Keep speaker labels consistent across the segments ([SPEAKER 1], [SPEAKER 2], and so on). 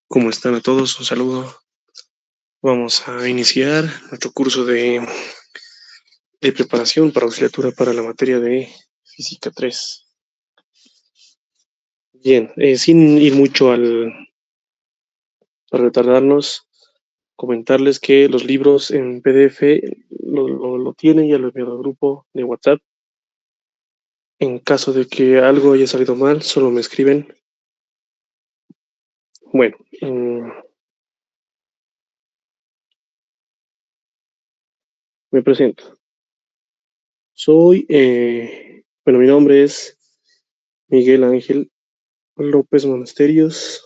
[SPEAKER 1] ¿Cómo están a todos? Un saludo. Vamos a iniciar nuestro curso de preparación para auxiliatura para la materia de Física 3. Bien, sin ir mucho para retardarnos, comentarles que los libros en PDF lo tienen, ya lo he enviado al grupo de WhatsApp. En caso de que algo haya salido mal, solo me escriben. Bueno, me presento. Mi nombre es Miguel Ángel López Monasterios.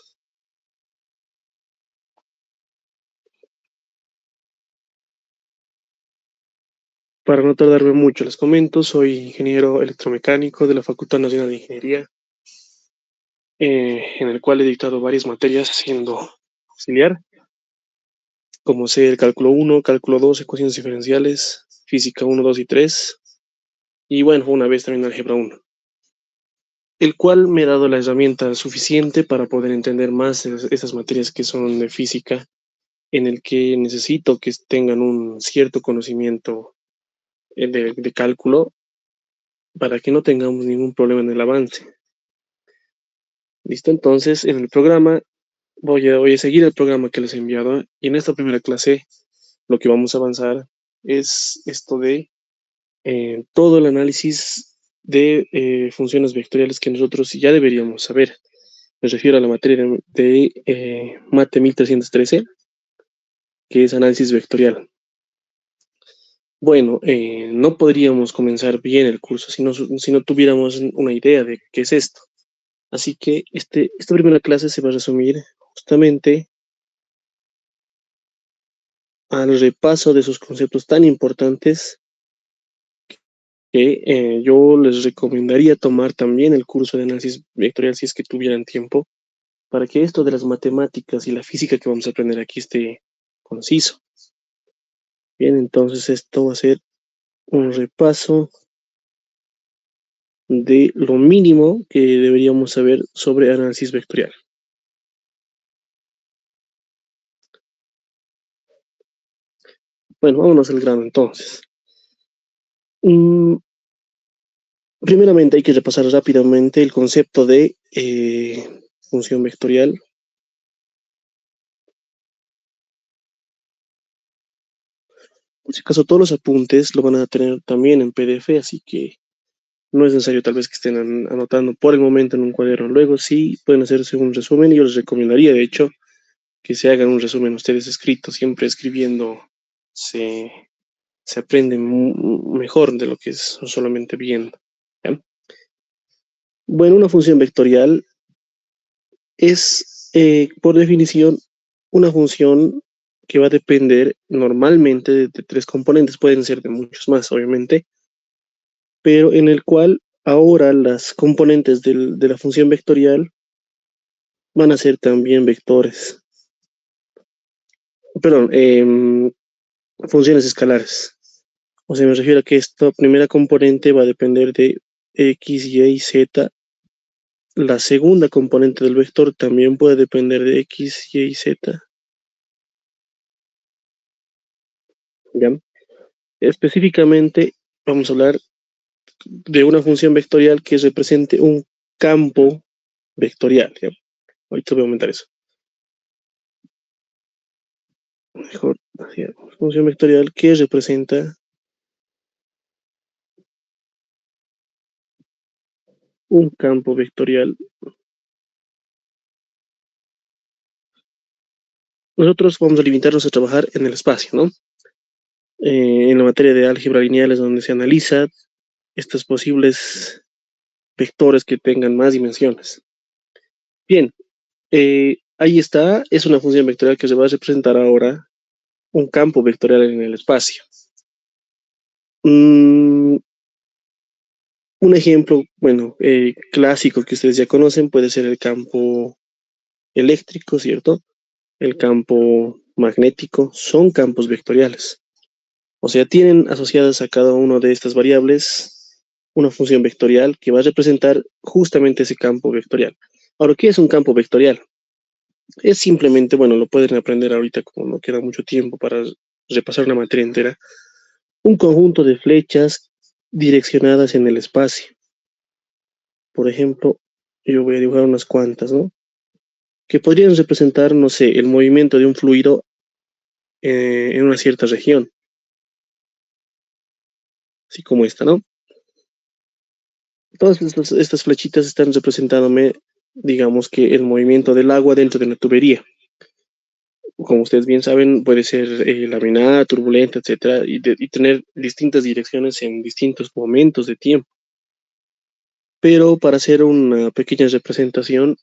[SPEAKER 1] Para no tardarme mucho, les comento, soy ingeniero electromecánico de la Facultad Nacional de Ingeniería, en el cual he dictado varias materias siendo auxiliar, como ser cálculo 1, cálculo 2, ecuaciones diferenciales, física 1, 2 y 3, y bueno, una vez también álgebra 1, el cual me ha dado la herramienta suficiente para poder entender más esas materias que son de física, en el que necesito que tengan un cierto conocimiento de cálculo para que no tengamos ningún problema en el avance. Listo, entonces en el programa voy a seguir el programa que les he enviado y en esta primera clase lo que vamos a avanzar es esto de todo el análisis de funciones vectoriales que nosotros ya deberíamos saber. Me refiero a la materia de Mate 1313, que es análisis vectorial. Bueno, no podríamos comenzar bien el curso si no tuviéramos una idea de qué es esto. Así que esta primera clase se va a resumir justamente al repaso de esos conceptos tan importantes que yo les recomendaría tomar también el curso de análisis vectorial si es que tuvieran tiempo, para que esto de las matemáticas y la física que vamos a aprender aquí esté conciso. Bien, entonces esto va a ser un repaso de lo mínimo que deberíamos saber sobre análisis vectorial. Bueno, vámonos al grano entonces. Primeramente hay que repasar rápidamente el concepto de función vectorial. Por si acaso, todos los apuntes lo van a tener también en PDF, así que no es necesario tal vez que estén anotando por el momento en un cuaderno. Luego sí pueden hacerse un resumen y yo les recomendaría, de hecho, que se hagan un resumen ustedes escrito. Siempre escribiendo se aprende mejor de lo que es solamente viendo. ¿Ya? Bueno, una función vectorial es, por definición, una función que va a depender normalmente de tres componentes, pueden ser de muchos más, obviamente, pero en el cual ahora las componentes de la función vectorial van a ser también vectores. Perdón, funciones escalares. O sea, me refiero a que esta primera componente va a depender de x, y, z. La segunda componente del vector también puede depender de x, y, z. ¿Ya? Específicamente, vamos a hablar de una función vectorial que represente un campo vectorial. ¿Ya? Ahorita voy a aumentar eso. Mejor, función vectorial que representa un campo vectorial. Nosotros vamos a limitarnos a trabajar en el espacio, ¿no? En la materia de álgebra lineal es donde se analiza estos posibles vectores que tengan más dimensiones. Bien, ahí está, es una función vectorial que se va a representar ahora un campo vectorial en el espacio. Un ejemplo, bueno, clásico que ustedes ya conocen puede ser el campo eléctrico, ¿cierto? El campo magnético, son campos vectoriales. O sea, tienen asociadas a cada una de estas variables una función vectorial que va a representar justamente ese campo vectorial. Ahora, ¿qué es un campo vectorial? Es simplemente, bueno, lo pueden aprender ahorita como no queda mucho tiempo para repasar una materia entera, un conjunto de flechas direccionadas en el espacio. Por ejemplo, yo voy a dibujar unas cuantas, ¿no? Que podrían representar, no sé, el movimiento de un fluido en una cierta región, así como esta, ¿no? Todas estas flechitas están representándome, digamos que el movimiento del agua dentro de la tubería. Como ustedes bien saben, puede ser laminar, turbulenta, etcétera, y tener distintas direcciones en distintos momentos de tiempo. Pero para hacer una pequeña representación,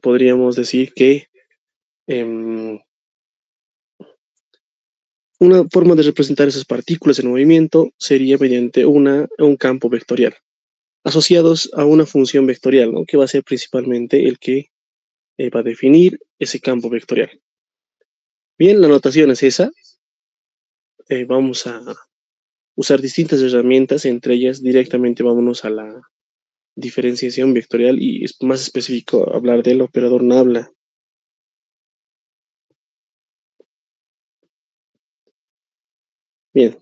[SPEAKER 1] podríamos decir que em, una forma de representar esas partículas en movimiento sería mediante un campo vectorial, asociados a una función vectorial, ¿no? Que va a ser principalmente el que va a definir ese campo vectorial. Bien, la notación es esa. Vamos a usar distintas herramientas, entre ellas directamente vámonos a la diferenciación vectorial y es más específico hablar del operador nabla. Bien,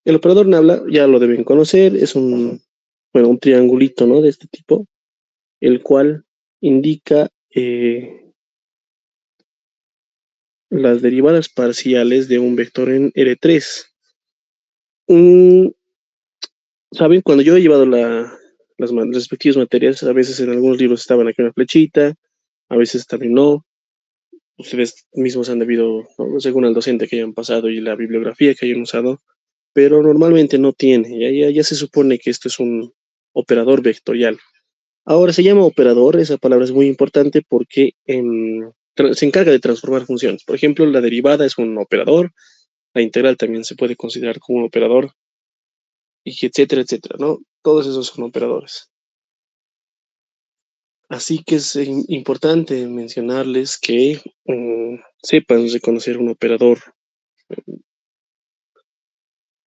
[SPEAKER 1] el operador nabla ya lo deben conocer, es bueno, un triangulito, ¿no? De este tipo, el cual indica las derivadas parciales de un vector en R3. Un, ¿Saben? Cuando yo he llevado las respectivas materias, a veces en algunos libros estaban aquí una flechita, a veces también no. Ustedes mismos han debido, ¿no? Según el docente que hayan pasado y la bibliografía que hayan usado, pero normalmente no tiene. Ya se supone que esto es un operador vectorial. Ahora se llama operador, esa palabra es muy importante porque se encarga de transformar funciones. Por ejemplo, la derivada es un operador, la integral también se puede considerar como un operador, y etcétera, etcétera, ¿no? Todos esos son operadores. Así que es importante mencionarles que sepan reconocer un operador.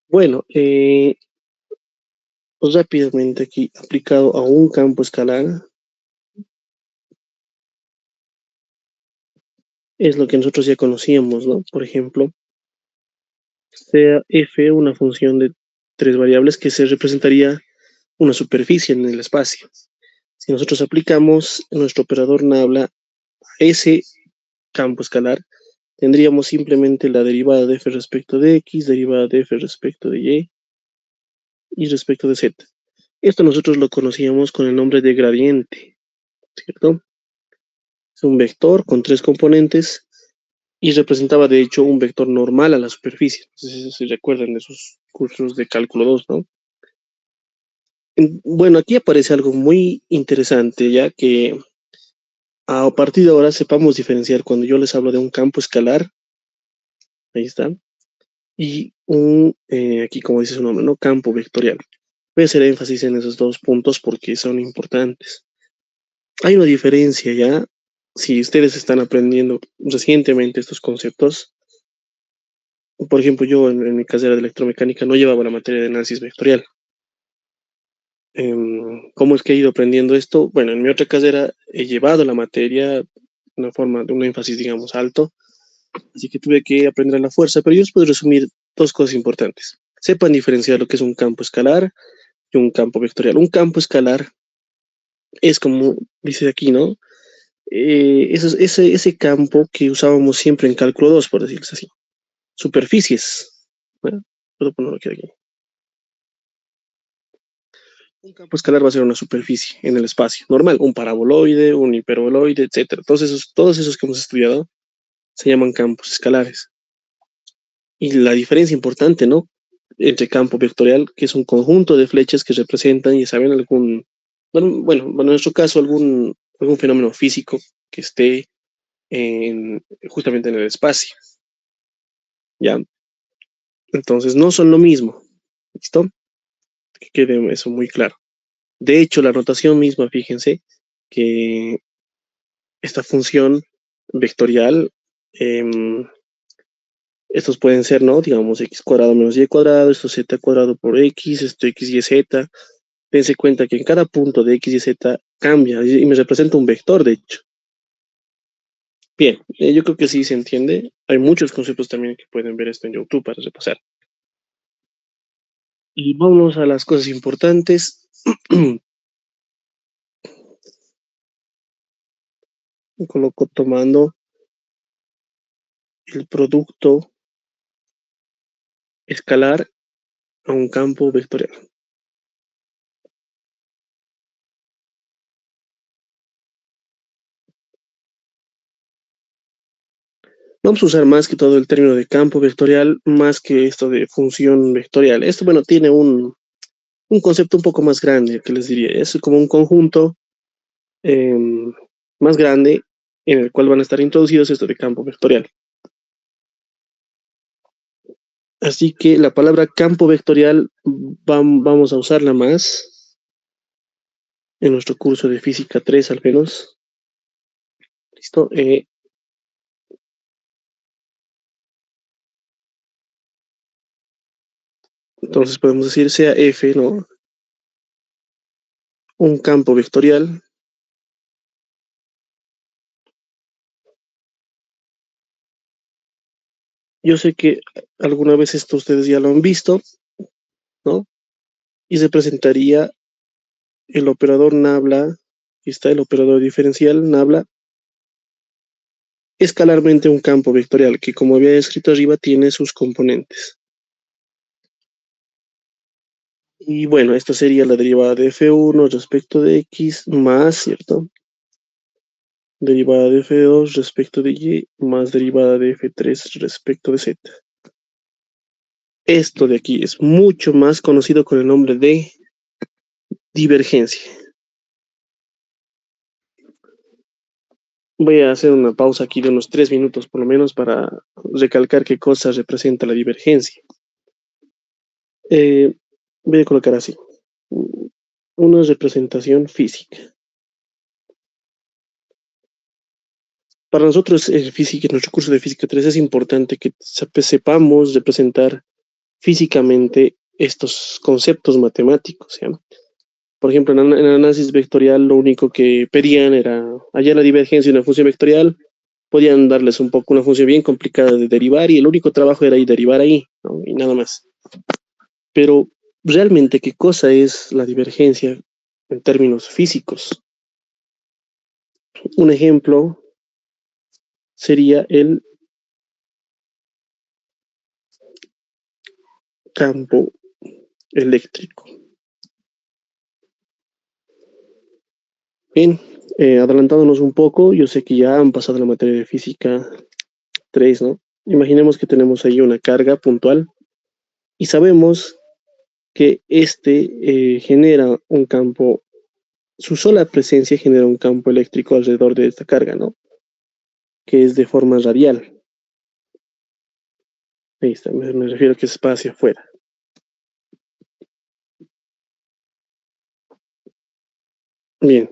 [SPEAKER 1] Bueno, pues rápidamente aquí, aplicado a un campo escalar, es lo que nosotros ya conocíamos, ¿no? Por ejemplo, sea f una función de tres variables que se representaría una superficie en el espacio. Si nosotros aplicamos nuestro operador nabla a ese campo escalar, tendríamos simplemente la derivada de f respecto de x, derivada de f respecto de y respecto de z. Esto nosotros lo conocíamos con el nombre de gradiente, ¿cierto? Es un vector con tres componentes y representaba de hecho un vector normal a la superficie. No sé si recuerdan de esos cursos de cálculo 2, ¿no? Bueno, aquí aparece algo muy interesante, ya que a partir de ahora sepamos diferenciar cuando yo les hablo de un campo escalar, ahí está, y aquí como dice su nombre, ¿no? Campo vectorial. Voy a hacer énfasis en esos dos puntos porque son importantes. Hay una diferencia ya, si ustedes están aprendiendo recientemente estos conceptos. Por ejemplo, yo en mi carrera de electromecánica no llevaba la materia de análisis vectorial. ¿Cómo es que he ido aprendiendo esto? Bueno, en mi otra carrera he llevado la materia de una forma, de un énfasis, digamos, alto, así que tuve que aprender a la fuerza, pero yo les puedo resumir dos cosas importantes. Sepan diferenciar lo que es un campo escalar y un campo vectorial. Un campo escalar es como dice aquí, ¿no? Ese campo que usábamos siempre en cálculo 2, por decirlo así. Superficies. Bueno, puedo ponerlo aquí. Un campo escalar va a ser una superficie en el espacio, normal, un paraboloide, un hiperboloide, etcétera. Todos esos que hemos estudiado se llaman campos escalares. Y la diferencia importante, ¿no? Entre campo vectorial, que es un conjunto de flechas que representan, ya saben, bueno, en nuestro caso, algún fenómeno físico que esté justamente en el espacio, ¿ya? Entonces, no son lo mismo, ¿listo? Que quede eso muy claro. De hecho, la notación misma, fíjense, que esta función vectorial, estos pueden ser, ¿no? Digamos, x cuadrado menos y cuadrado, esto z cuadrado por x, esto x y z. Dense cuenta que en cada punto de x y z cambia y me representa un vector, de hecho. Bien, yo creo que sí se entiende. Hay muchos conceptos también que pueden ver esto en YouTube para repasar. Y vámonos a las cosas importantes. Coloco tomando el producto escalar a un campo vectorial. Vamos a usar más que todo el término de campo vectorial, más que esto de función vectorial. Esto, bueno, tiene un concepto un poco más grande, que les diría. Es como un conjunto eh, más grande en el cual van a estar introducidos esto de campo vectorial. Así que la palabra campo vectorial vamos a usarla más en nuestro curso de física 3 al menos. ¿Listo? Entonces podemos decir sea F, ¿no? Un campo vectorial. Yo sé que alguna vez esto ustedes ya lo han visto, ¿no? Y se presentaría el operador nabla, aquí está el operador diferencial nabla, escalarmente un campo vectorial que, como había escrito arriba, tiene sus componentes. Y bueno, esta sería la derivada de F1 respecto de X más, ¿cierto? Derivada de F2 respecto de Y más derivada de F3 respecto de Z. Esto de aquí es mucho más conocido con el nombre de divergencia. Voy a hacer una pausa aquí de unos 3 minutos por lo menos para recalcar qué cosa representa la divergencia. Eh, Voy a colocar así, una representación física. Para nosotros, física, en nuestro curso de física 3 es importante que sepamos representar físicamente estos conceptos matemáticos, ¿ya? Por ejemplo, en el análisis vectorial lo único que pedían era hallar la divergencia de una función vectorial, podían darles un poco una función bien complicada de derivar y el único trabajo era derivar ahí, ¿no? Y nada más. Pero realmente, ¿qué cosa es la divergencia en términos físicos? Un ejemplo sería el campo eléctrico. Bien, adelantándonos un poco, yo sé que ya han pasado la materia de física 3, ¿no? Imaginemos que tenemos ahí una carga puntual y sabemos que genera un campo, su sola presencia genera un campo eléctrico alrededor de esta carga, ¿no? Que es de forma radial. Ahí está, me refiero a que es hacia afuera. Bien,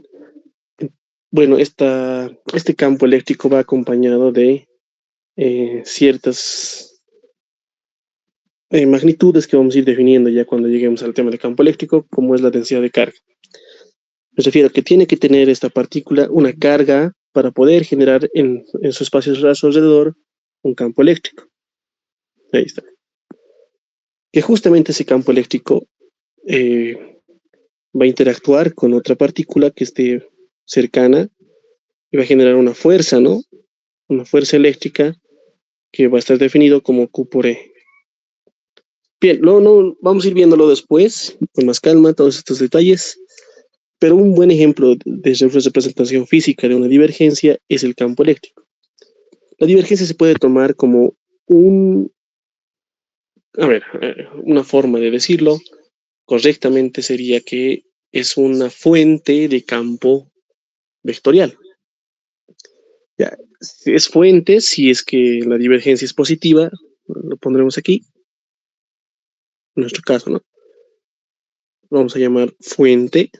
[SPEAKER 1] bueno, este campo eléctrico va acompañado de ciertas magnitudes que vamos a ir definiendo ya cuando lleguemos al tema de campo eléctrico, como es la densidad de carga. Me refiero a que tiene que tener esta partícula una carga para poder generar en su espacio a su alrededor un campo eléctrico. Ahí está. Que justamente ese campo eléctrico va a interactuar con otra partícula que esté cercana y va a generar una fuerza, ¿no? Una fuerza eléctrica que va a estar definido como Q por E. Bien, no, vamos a ir viéndolo después, con más calma, todos estos detalles, pero un buen ejemplo de representación física de una divergencia es el campo eléctrico. La divergencia se puede tomar como una forma de decirlo correctamente sería que es una fuente de campo vectorial. Ya, es fuente si es que la divergencia es positiva, lo pondremos aquí, en nuestro caso, ¿no? Vamos a llamar fuente.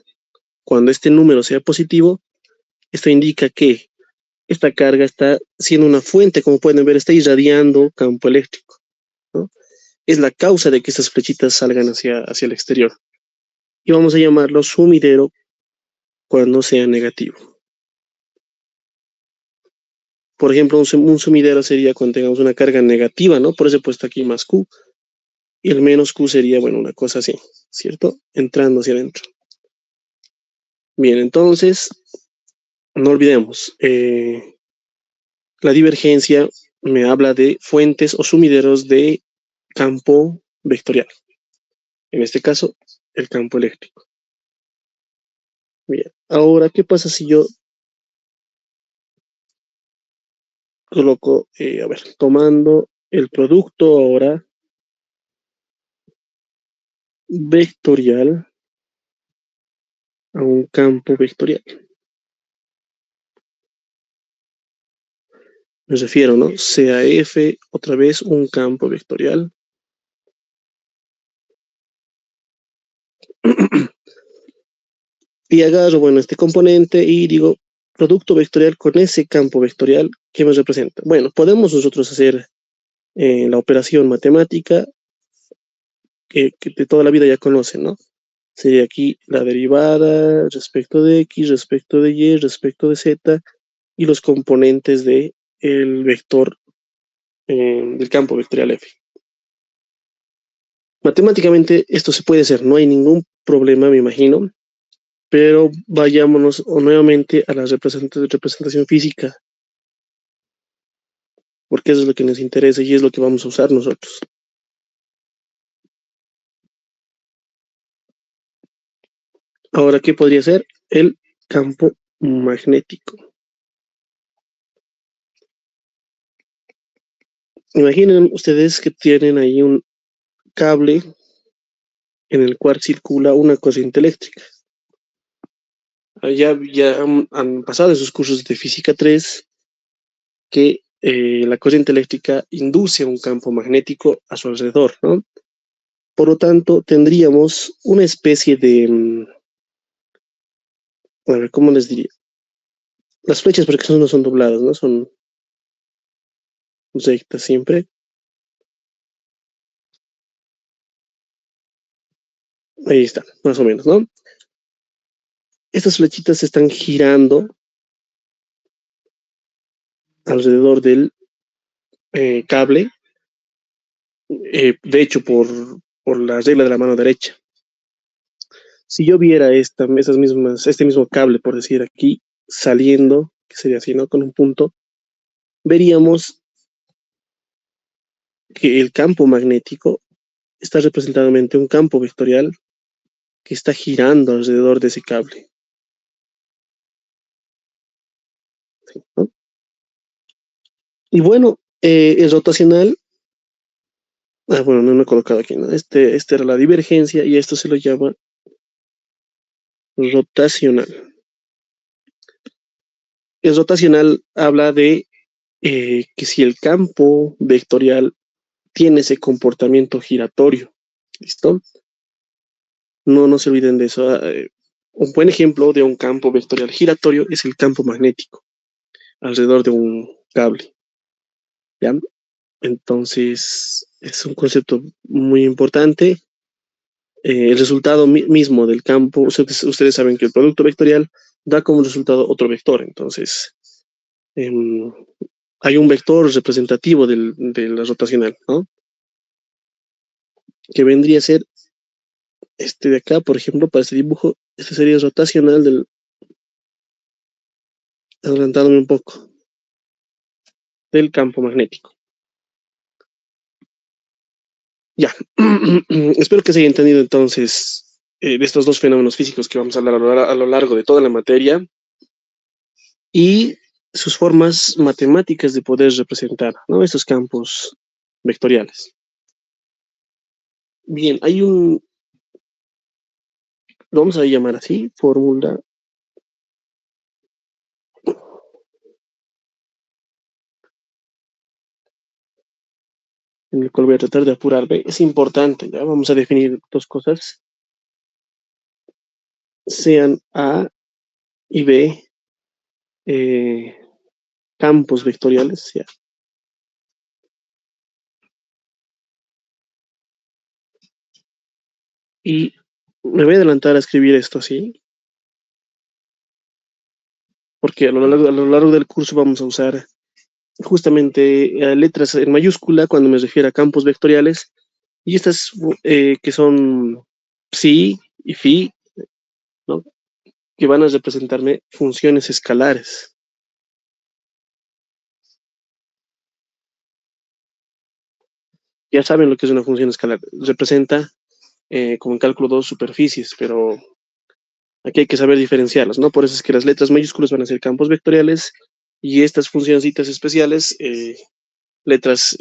[SPEAKER 1] Cuando este número sea positivo, esto indica que esta carga está siendo una fuente, como pueden ver, está irradiando campo eléctrico, ¿no? Es la causa de que estas flechitas salgan hacia el exterior. Y vamos a llamarlo sumidero cuando sea negativo. Por ejemplo, un sumidero sería cuando tengamos una carga negativa, ¿no? Por eso he puesto aquí más Q. Y el menos Q sería, bueno, una cosa así, ¿cierto? Entrando hacia adentro. Bien, entonces, no olvidemos, la divergencia me habla de fuentes o sumideros de campo vectorial. En este caso, el campo eléctrico. Bien, ahora, ¿qué pasa si yo coloco, a ver, tomando el producto ahora vectorial a un campo vectorial? Me refiero, ¿no? Sea F otra vez un campo vectorial. Y agarro, bueno, este componente y digo, producto vectorial con ese campo vectorial, ¿qué me representa? Bueno, podemos nosotros hacer la operación matemática que de toda la vida ya conocen, ¿no? Sería aquí la derivada respecto de X, respecto de Y, respecto de Z, y los componentes de el vector del campo vectorial F. Matemáticamente esto se puede hacer, no hay ningún problema, me imagino, pero vayámonos nuevamente a la representación física, porque eso es lo que nos interesa y es lo que vamos a usar nosotros. Ahora, ¿qué podría ser? El campo magnético. Imaginen ustedes que tienen ahí un cable en el cual circula una corriente eléctrica. Ya han pasado esos cursos de física 3 que la corriente eléctrica induce un campo magnético a su alrededor, ¿no? Por lo tanto, tendríamos una especie de, a ver, ¿cómo les diría? Las flechas, porque no son dobladas, ¿no? Son rectas siempre. Ahí está, más o menos, ¿no? Estas flechitas están girando alrededor del cable, de hecho, por la regla de la mano derecha. Si yo viera este mismo cable, por decir aquí, saliendo, que sería así, ¿no? Con un punto, veríamos que el campo magnético está representado ante un campo vectorial que está girando alrededor de ese cable, ¿no? Y bueno, el rotacional, bueno, no me he colocado aquí, ¿no? Este era la divergencia y esto se lo llama rotacional. El rotacional habla de que si el campo vectorial tiene ese comportamiento giratorio, ¿listo? No se olviden de eso. Un buen ejemplo de un campo vectorial giratorio es el campo magnético alrededor de un cable, ¿ya? Entonces, es un concepto muy importante. El resultado mismo del campo, ustedes saben que el producto vectorial da como resultado otro vector. Entonces, em, hay un vector representativo de la rotacional, ¿no? Que vendría a ser este de acá, por ejemplo, para este dibujo, este sería rotacional adelantándome un poco, del campo magnético. Ya, espero que se haya entendido entonces de estos dos fenómenos físicos que vamos a hablar a lo largo de toda la materia y sus formas matemáticas de poder representar, ¿no? Estos campos vectoriales. Bien, lo vamos a llamar así, fórmula en el cual voy a tratar de apurarme. Es importante, ya vamos a definir dos cosas, sean A y B campos vectoriales, ¿ya? Y me voy a adelantar a escribir esto así, porque a lo largo del curso vamos a usar justamente letras en mayúscula cuando me refiero a campos vectoriales, y estas que son psi y phi, ¿no? Que van a representarme funciones escalares. Ya saben lo que es una función escalar. Representa, como en cálculo 2 superficies, pero aquí hay que saber diferenciarlas, ¿no? Por eso es que las letras mayúsculas van a ser campos vectoriales y estas funcioncitas especiales, letras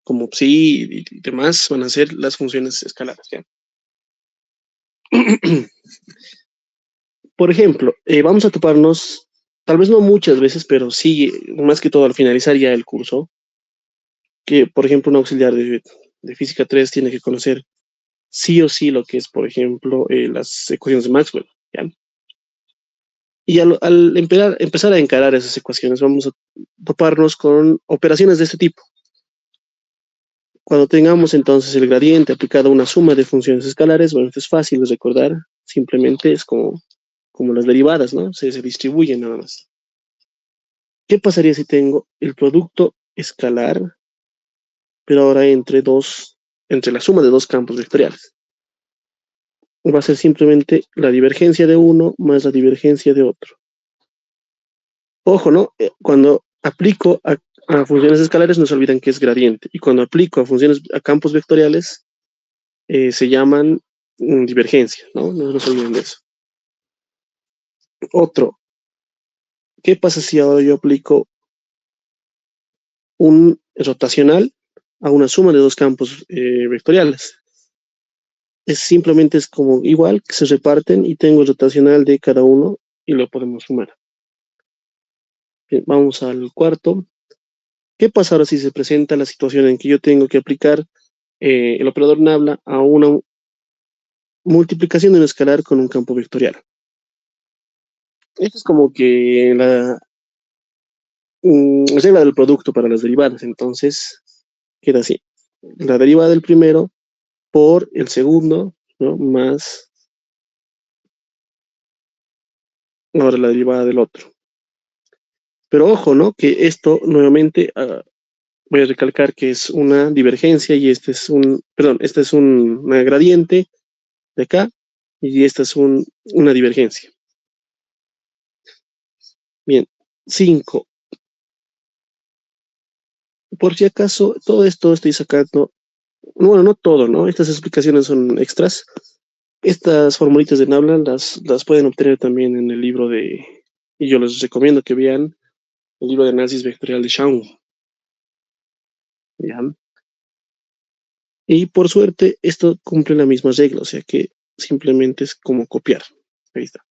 [SPEAKER 1] como psi y demás, van a ser las funciones escalares, ¿ya? Por ejemplo, vamos a toparnos, tal vez no muchas veces, pero sí, más que todo al finalizar ya el curso, que por ejemplo un auxiliar de física 3 tiene que conocer sí o sí lo que es, por ejemplo, las ecuaciones de Maxwell, ¿ya? Y al empezar a encarar esas ecuaciones, vamos a toparnos con operaciones de este tipo. Cuando tengamos entonces el gradiente aplicado a una suma de funciones escalares, bueno, esto es fácil de recordar, simplemente es como las derivadas, ¿no? Se distribuyen nada más. ¿Qué pasaría si tengo el producto escalar, pero ahora entre la suma de dos campos vectoriales? Va a ser simplemente la divergencia de uno más la divergencia de otro. Ojo, ¿no? Cuando aplico a funciones escalares no se olviden que es gradiente. Y cuando aplico a campos vectoriales, se llaman divergencia, ¿no? No se olviden de eso. Otro, ¿qué pasa si ahora yo aplico un rotacional a una suma de dos campos vectoriales? Simplemente es como igual, que se reparten y tengo el rotacional de cada uno y lo podemos sumar. Bien, vamos al cuarto. ¿Qué pasa ahora si se presenta la situación en que yo tengo que aplicar el operador nabla a una multiplicación de un escalar con un campo vectorial? Esto es como que la regla del producto para las derivadas. Entonces, queda así. La derivada del primero por el segundo, ¿no? Más ahora la derivada del otro. Pero ojo, ¿no? Que esto nuevamente, voy a recalcar que es una divergencia y esta es una gradiente de acá y esta es una divergencia. Bien, 5. Por si acaso, todo esto estoy sacando, bueno, no todo, ¿no? Estas explicaciones son extras. Estas formulitas de Nabla las pueden obtener también en el libro y yo les recomiendo que vean el libro de análisis vectorial de Shaun, ¿ya? Y por suerte, esto cumple la misma regla, o sea que simplemente es como copiar. Ahí está.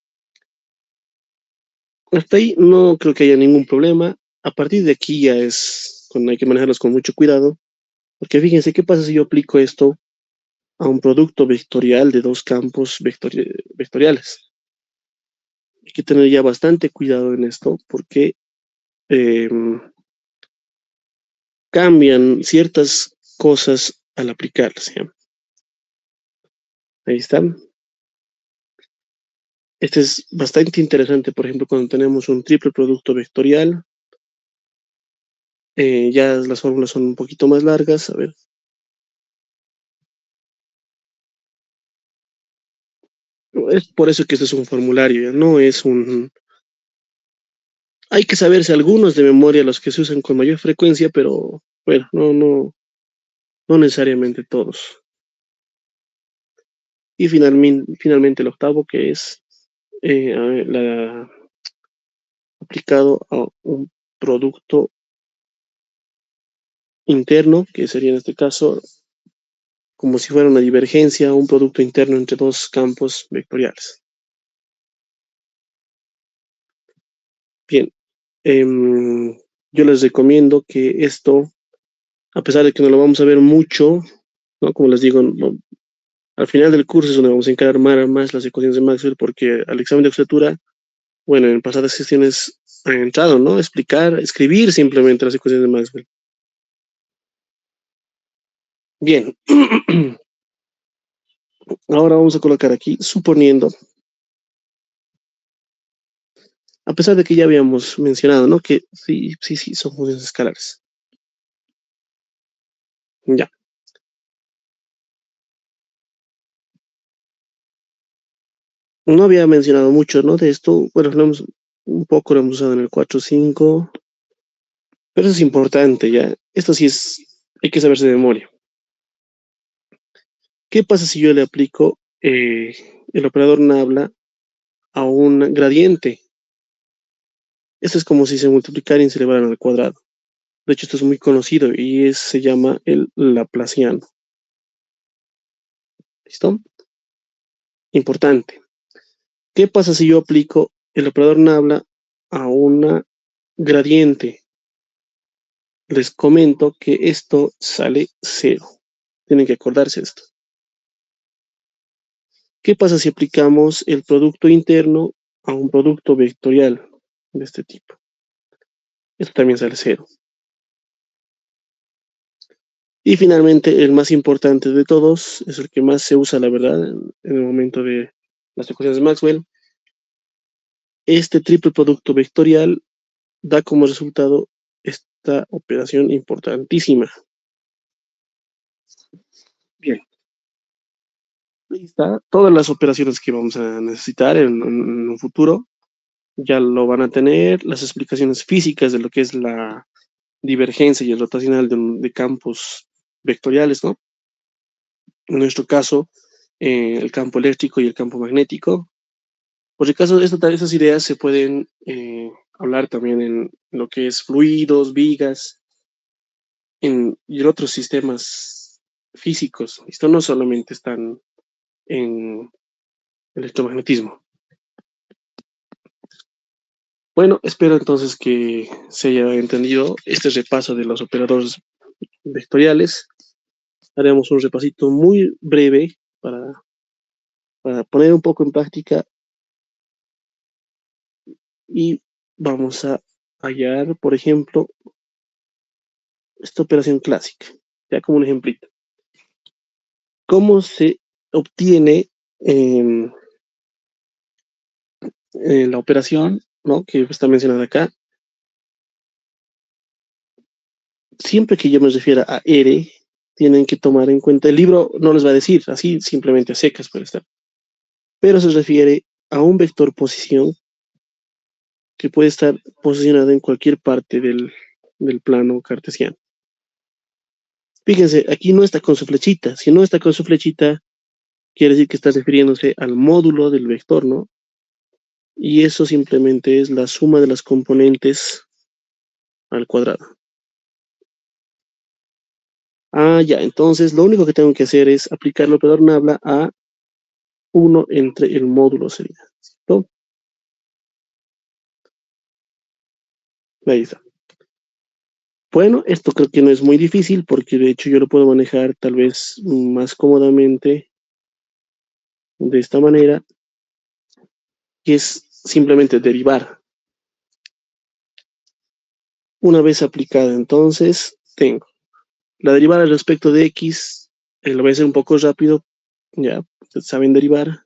[SPEAKER 1] Hasta ahí no creo que haya ningún problema. A partir de aquí ya es cuando hay que manejarlos con mucho cuidado, porque fíjense qué pasa si yo aplico esto a un producto vectorial de dos campos vectoriales. Hay que tener ya bastante cuidado en esto porque eh, cambian ciertas cosas al aplicarlas, ¿ya? Ahí está. Este es bastante interesante, por ejemplo, cuando tenemos un triple producto vectorial. Ya las fórmulas son un poquito más largas. A ver, es por eso que esto es un formulario, ¿ya? No es un... Hay que saberse algunos de memoria, los que se usan con mayor frecuencia, pero bueno, no necesariamente todos. Y finalmente el octavo, que es a ver, aplicado a un producto interno, que sería en este caso como si fuera una divergencia, un producto interno entre dos campos vectoriales. Bien, yo les recomiendo que esto, a pesar de que no lo vamos a ver mucho, ¿no? Como les digo, al final del curso es donde vamos a encarar más las ecuaciones de Maxwell, porque al examen de auxiliatura, bueno, en pasadas sesiones han entrado, ¿no? Explicar, escribir simplemente las ecuaciones de Maxwell. Bien, ahora vamos a colocar aquí, suponiendo A pesar de que ya habíamos mencionado, ¿no? Que sí, son funciones escalares. Ya. No había mencionado mucho, ¿no? De esto, bueno, un poco lo hemos usado en el 4.5, pero eso es importante, ¿ya? Esto sí hay que saberse de memoria. ¿Qué pasa si yo le aplico el operador nabla a un gradiente? Esto es como si se multiplicara y se elevaran al cuadrado. De hecho, esto es muy conocido y se llama el Laplaciano. ¿Listo? Importante. ¿Qué pasa si yo aplico el operador nabla a una gradiente? Les comento que esto sale cero. Tienen que acordarse esto. ¿Qué pasa si aplicamos el producto interno a un producto vectorial de este tipo? Esto también sale cero. Y finalmente, el más importante de todos, es el que más se usa, la verdad, en el momento de las ecuaciones de Maxwell. Este triple producto vectorial da como resultado esta operación importantísima. Bien, ahí está. Todas las operaciones que vamos a necesitar en un futuro ya lo van a tener. Las explicaciones físicas de lo que es la divergencia y el rotacional de campos vectoriales, ¿no? En nuestro caso, el campo eléctrico y el campo magnético. Por si acaso, esas ideas se pueden hablar también en lo que es fluidos, vigas, y en otros sistemas físicos. Esto no solamente están en electromagnetismo. Bueno, espero entonces que se haya entendido este repaso de los operadores vectoriales. Haremos un repasito muy breve para poner un poco en práctica y vamos a hallar, por ejemplo, esta operación clásica, ya como un ejemplito. ¿Cómo se obtiene la operación, ¿no? Que está mencionada acá? Siempre que yo me refiera a R, tienen que tomar en cuenta, el libro no les va a decir, así simplemente a secas puede estar, pero se refiere a un vector posición que puede estar posicionado en cualquier parte del plano cartesiano. Fíjense, aquí no está con su flechita. Si no está con su flechita, quiere decir que está refiriéndose al módulo del vector, ¿no? Y eso simplemente es la suma de las componentes al cuadrado. Ah, ya, entonces lo único que tengo que hacer es aplicar el operador nabla a 1 entre el módulo sería, ¿cierto? Ahí está. Bueno, esto creo que no es muy difícil porque de hecho yo lo puedo manejar tal vez más cómodamente de esta manera, que es simplemente derivar. Una vez aplicada, entonces, tengo la derivada respecto de x, lo voy a hacer un poco rápido, ya, ustedes saben derivar.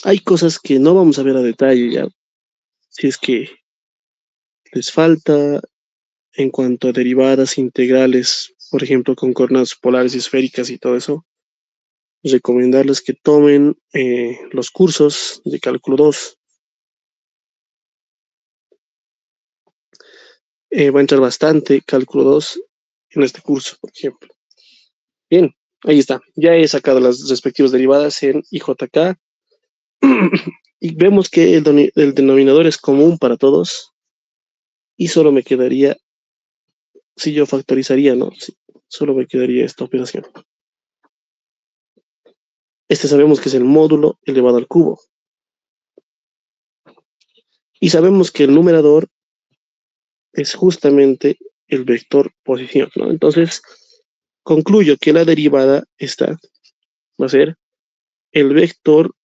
[SPEAKER 1] Hay cosas que no vamos a ver a detalle, ya, si es que les falta en cuanto a derivadas integrales, por ejemplo, con coordenadas polares y esféricas y todo eso, recomendarles que tomen los cursos de cálculo 2. Va a entrar bastante cálculo 2 en este curso, por ejemplo. Bien, ahí está. Ya he sacado las respectivas derivadas en IJK y vemos que el denominador es común para todos y solo me quedaría, si yo factorizaría, ¿no? Sí, solo me quedaría esta operación. Este sabemos que es el módulo elevado al cubo. Y sabemos que el numerador es justamente el vector posición, ¿no? Entonces, concluyo que la derivada va a ser el vector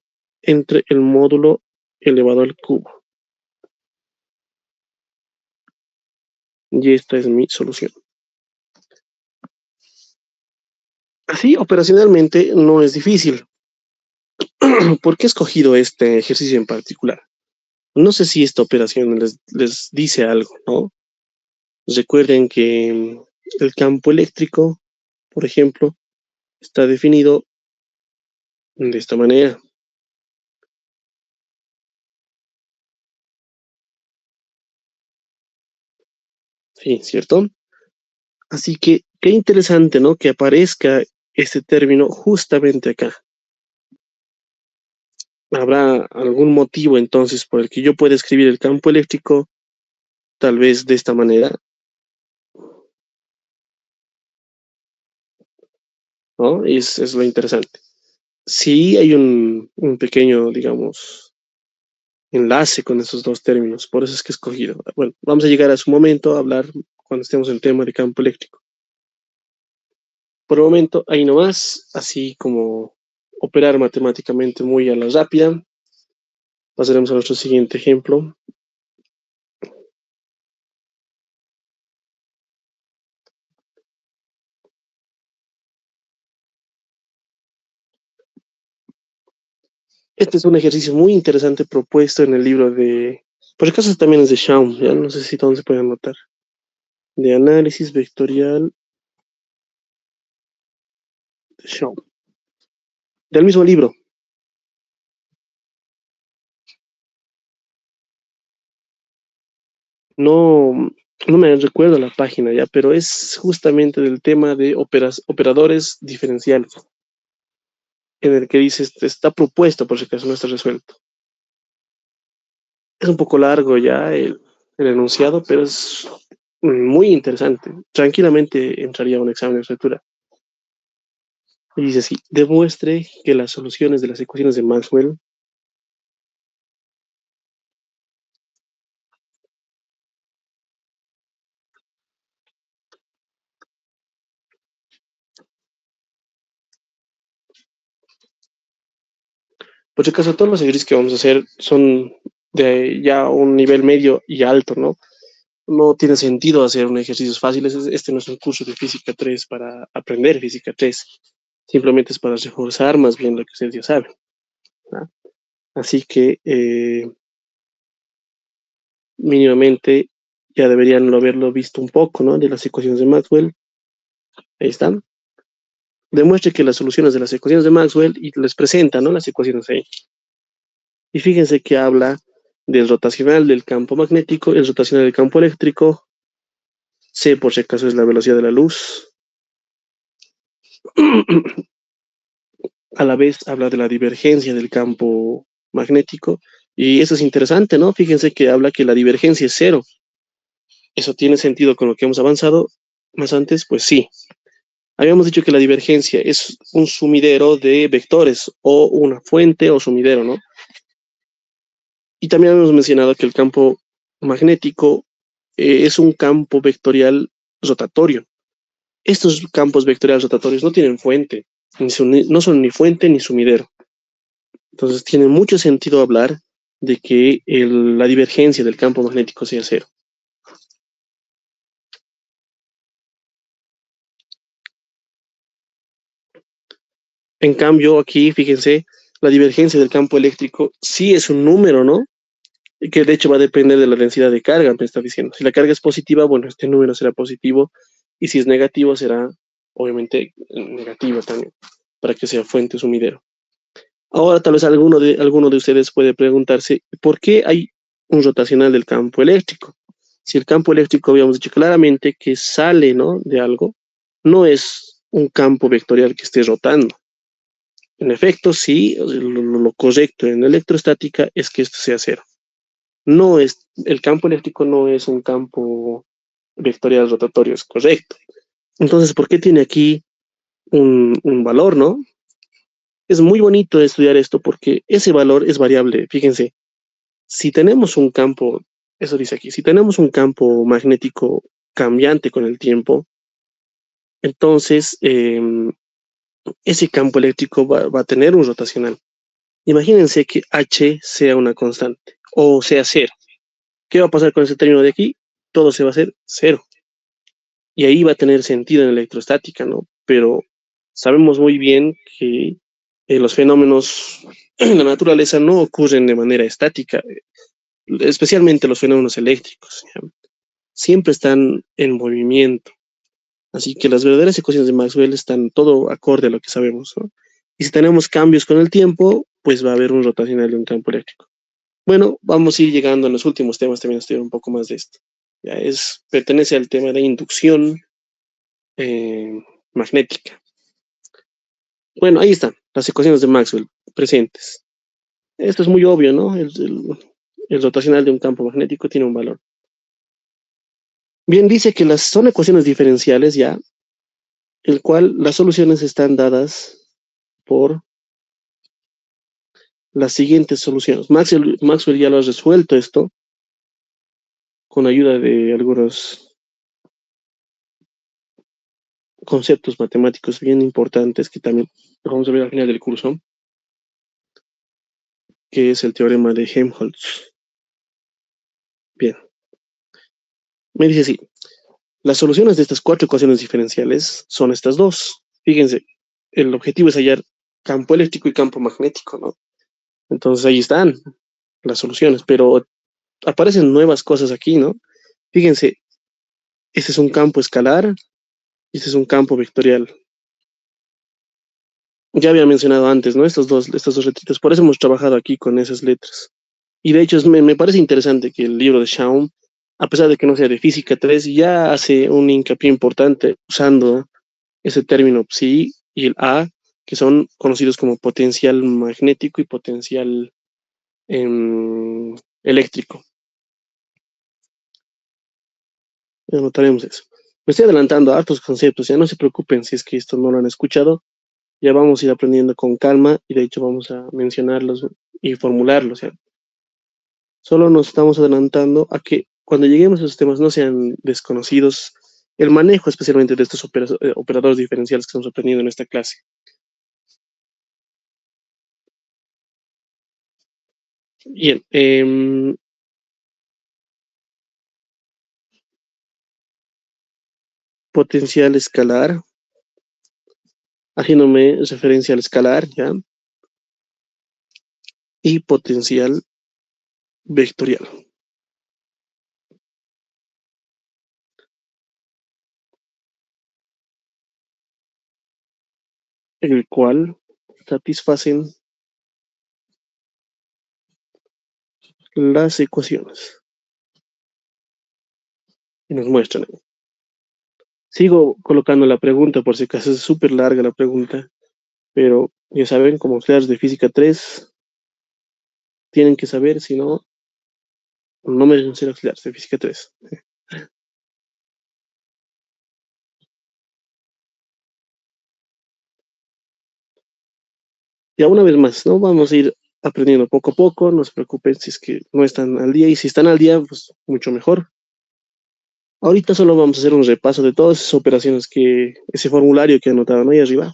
[SPEAKER 1] entre el módulo elevado al cubo. Y esta es mi solución. Así, operacionalmente, no es difícil. ¿Por qué he escogido este ejercicio en particular? No sé si esta operación les dice algo, ¿no? Recuerden que el campo eléctrico, por ejemplo, está definido de esta manera. Sí, ¿cierto? Así que qué interesante, ¿no? Que aparezca este término justamente acá. ¿Habrá algún motivo entonces por el que yo pueda escribir el campo eléctrico tal vez de esta manera, ¿no? Es lo interesante. Sí hay un pequeño, digamos, enlace con esos dos términos, por eso es que he escogido. Bueno, vamos a llegar a su momento a hablar cuando estemos en el tema de campo eléctrico. Por el momento, ahí nomás, así como operar matemáticamente muy a la rápida. Pasaremos a nuestro siguiente ejemplo. Este es un ejercicio muy interesante propuesto en el libro de, por si acaso también es de Schaum, ya no sé si dónde se puede anotar, de análisis vectorial de Schaum, del mismo libro. No, no me recuerdo la página ya, pero es justamente del tema de operadores diferenciales, en el que dice, está propuesto, por si acaso no está resuelto. Es un poco largo ya el enunciado, pero es muy interesante. Tranquilamente entraría a un examen de escritura. Y dice así, demuestre que las soluciones de las ecuaciones de Maxwell, por si acaso todos los ejercicios que vamos a hacer son de ya un nivel medio y alto, ¿no? No tiene sentido hacer un ejercicios fáciles. Este no es un curso de física 3 para aprender física 3. Simplemente es para reforzar más bien lo que ustedes ya saben, ¿no? Así que mínimamente ya deberían haberlo visto un poco, ¿no? De las ecuaciones de Maxwell. Ahí están. Demuestre que las soluciones de las ecuaciones de Maxwell y les presenta, ¿no? Las ecuaciones ahí. Y fíjense que habla del rotacional del campo magnético, el rotacional del campo eléctrico, C por si acaso es la velocidad de la luz. A la vez habla de la divergencia del campo magnético. Y eso es interesante, ¿no? Fíjense que habla que la divergencia es cero. ¿Eso tiene sentido con lo que hemos avanzado más antes? Pues sí. Habíamos dicho que la divergencia es un sumidero de vectores o una fuente o sumidero, ¿no? Y también hemos mencionado que el campo magnético es un campo vectorial rotatorio. Estos campos vectoriales rotatorios no tienen fuente, no son ni fuente ni sumidero. Entonces tiene mucho sentido hablar de que la divergencia del campo magnético sea cero. En cambio, aquí, fíjense, la divergencia del campo eléctrico sí es un número, ¿no? Que de hecho va a depender de la densidad de carga, me está diciendo. Si la carga es positiva, bueno, este número será positivo, y si es negativo, será obviamente negativo también, para que sea fuente sumidero. Ahora, tal vez alguno de ustedes puede preguntarse, ¿por qué hay un rotacional del campo eléctrico? Si el campo eléctrico habíamos dicho claramente que sale, ¿no?, de algo, no es un campo vectorial que esté rotando. En efecto, sí, lo correcto en electrostática es que esto sea cero. No es, el campo eléctrico no es un campo vectorial rotatorio, es correcto. Entonces, ¿por qué tiene aquí un valor, no? Es muy bonito estudiar esto porque ese valor es variable. Fíjense, si tenemos un campo, eso dice aquí, si tenemos un campo magnético cambiante con el tiempo, entonces ese campo eléctrico va a tener un rotacional. Imagínense que H sea una constante o sea cero. ¿Qué va a pasar con ese término de aquí? Todo se va a hacer cero. Y ahí va a tener sentido en electrostática, ¿no? Pero sabemos muy bien que Los fenómenos en la naturaleza no ocurren de manera estática, especialmente los fenómenos eléctricos, ¿ya? Siempre están en movimiento. Así que las verdaderas ecuaciones de Maxwell están todo acorde a lo que sabemos, ¿no? Y si tenemos cambios con el tiempo, pues va a haber un rotacional de un campo eléctrico. Bueno, vamos a ir llegando a los últimos temas, también estudiar un poco más de esto. Pertenece al tema de inducción eh, magnética. Bueno, ahí están las ecuaciones de Maxwell presentes. Esto es muy obvio, ¿no? El rotacional de un campo magnético tiene un valor. Bien, dice que son ecuaciones diferenciales ya, el cual las soluciones están dadas por las siguientes soluciones. Maxwell ya lo ha resuelto esto con ayuda de algunos conceptos matemáticos bien importantes que también vamos a ver al final del curso, que es el teorema de Helmholtz. Bien, me dice así, las soluciones de estas cuatro ecuaciones diferenciales son estas dos. Fíjense, el objetivo es hallar campo eléctrico y campo magnético, ¿no? Entonces ahí están las soluciones, pero aparecen nuevas cosas aquí, ¿no? Fíjense, este es un campo escalar y este es un campo vectorial. Ya había mencionado antes, ¿no? Estos dos retritos, por eso hemos trabajado aquí con esas letras. Y de hecho me parece interesante que el libro de Schaum, a pesar de que no sea de física 3, ya hace un hincapié importante usando ese término psi y el A, que son conocidos como potencial magnético y potencial eléctrico. Anotaremos eso. Me estoy adelantando a hartos conceptos, ya no se preocupen si es que esto no lo han escuchado, ya vamos a ir aprendiendo con calma y de hecho vamos a mencionarlos y formularlos, ¿ya? Solo nos estamos adelantando a que cuando lleguemos a esos temas no sean desconocidos el manejo especialmente de estos operadores diferenciales que estamos aprendiendo en esta clase. Bien, potencial escalar, haciéndome referencia al escalar, ¿ya? Y potencial vectorial, el cual satisfacen las ecuaciones y nos muestran. Sigo colocando la pregunta por si acaso es súper larga la pregunta, pero ya saben, como auxiliares de física 3 tienen que saber, si no, no merecen ser auxiliares de física 3. Ya una vez más, ¿no? Vamos a ir aprendiendo poco a poco, no se preocupen si es que no están al día, y si están al día, pues mucho mejor. Ahorita solo vamos a hacer un repaso de todas esas operaciones ese formulario que anotaron ahí arriba.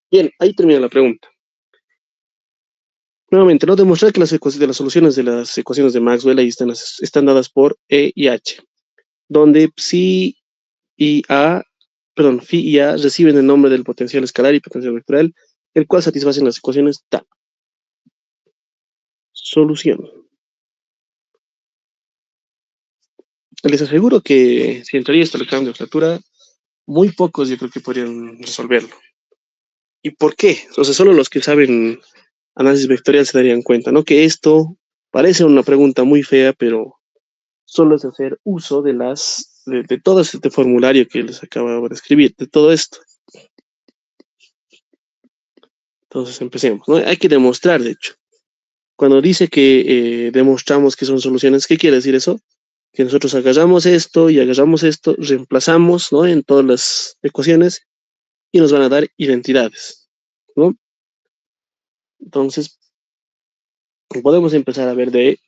[SPEAKER 1] Bien, ahí termina la pregunta. Nuevamente, no demostrar que las soluciones de las ecuaciones de Maxwell ahí están dadas por E y H, donde psi y A, perdón, phi y A reciben el nombre del potencial escalar y potencial vectorial, el cual satisfacen las ecuaciones TAP. Solución. Les aseguro que si entraría esto al examen de altura, muy pocos yo creo que podrían resolverlo. ¿Y por qué? O sea, solo los que saben análisis vectorial se darían cuenta, ¿no? Que esto parece una pregunta muy fea, pero solo es hacer uso de todo este formulario que les acabo de escribir, de todo esto. Entonces empecemos, ¿no? Hay que demostrar, de hecho. Cuando dice que demostramos que son soluciones, ¿qué quiere decir eso? Que nosotros agarramos esto y agarramos esto, reemplazamos, ¿no? En todas las ecuaciones y nos van a dar identidades, ¿no? Entonces, podemos empezar a ver del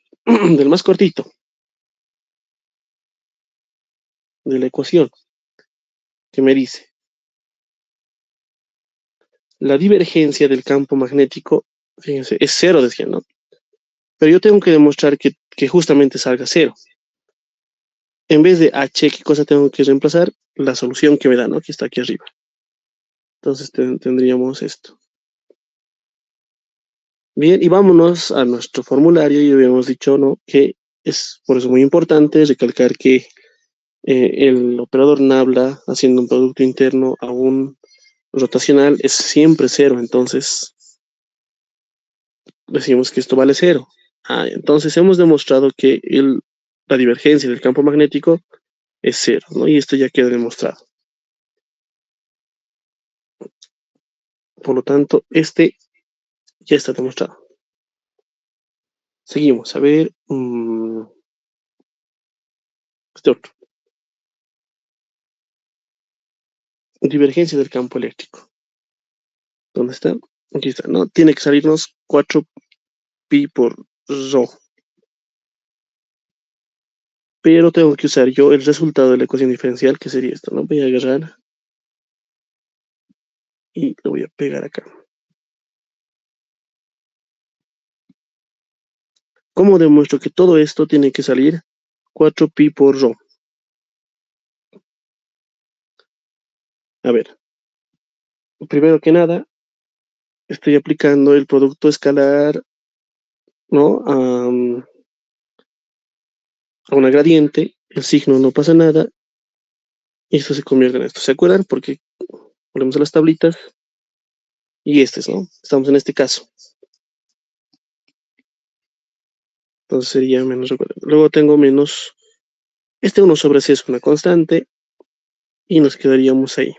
[SPEAKER 1] más cortito, de la ecuación, que me dice, la divergencia del campo magnético, fíjense, es cero, decía, ¿no? Pero yo tengo que demostrar que justamente salga cero. En vez de H, ¿qué cosa tengo que reemplazar? La solución que me da, ¿no? Que está aquí arriba. Entonces tendríamos esto. Bien, y vámonos a nuestro formulario. Y habíamos dicho, ¿no?, que es por eso muy importante recalcar que el operador nabla haciendo un producto interno a un rotacional es siempre cero. Entonces decimos que esto vale cero. Entonces hemos demostrado que la divergencia del campo magnético es cero, ¿no? Y esto ya queda demostrado. Por lo tanto, este ya está demostrado. Seguimos, a ver, este otro. Divergencia del campo eléctrico. ¿Dónde está? Aquí está, ¿no? Tiene que salirnos 4pi por rho. Pero tengo que usar yo el resultado de la ecuación diferencial, que sería esto, ¿no? Voy a agarrar y lo voy a pegar acá. ¿Cómo demuestro que todo esto tiene que salir 4pi por rho? A ver, primero que nada, estoy aplicando el producto escalar, ¿no?, a una gradiente, el signo no pasa nada, y esto se convierte en esto. ¿Se acuerdan? Porque volvemos a las tablitas, y ¿no? Estamos en este caso. Entonces sería menos, luego tengo menos, 1 sobre c es una constante, y nos quedaríamos ahí.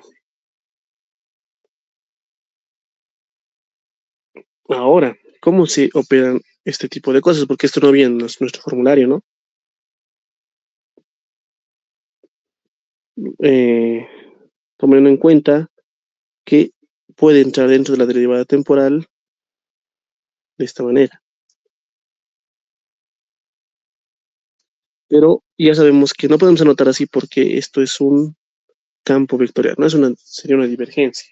[SPEAKER 1] Ahora, ¿cómo se operan este tipo de cosas? Porque esto no viene en nuestro formulario, ¿no? Tomando en cuenta que puede entrar dentro de la derivada temporal de esta manera. Pero ya sabemos que no podemos anotar así porque esto es un campo vectorial, ¿no? Sería una divergencia.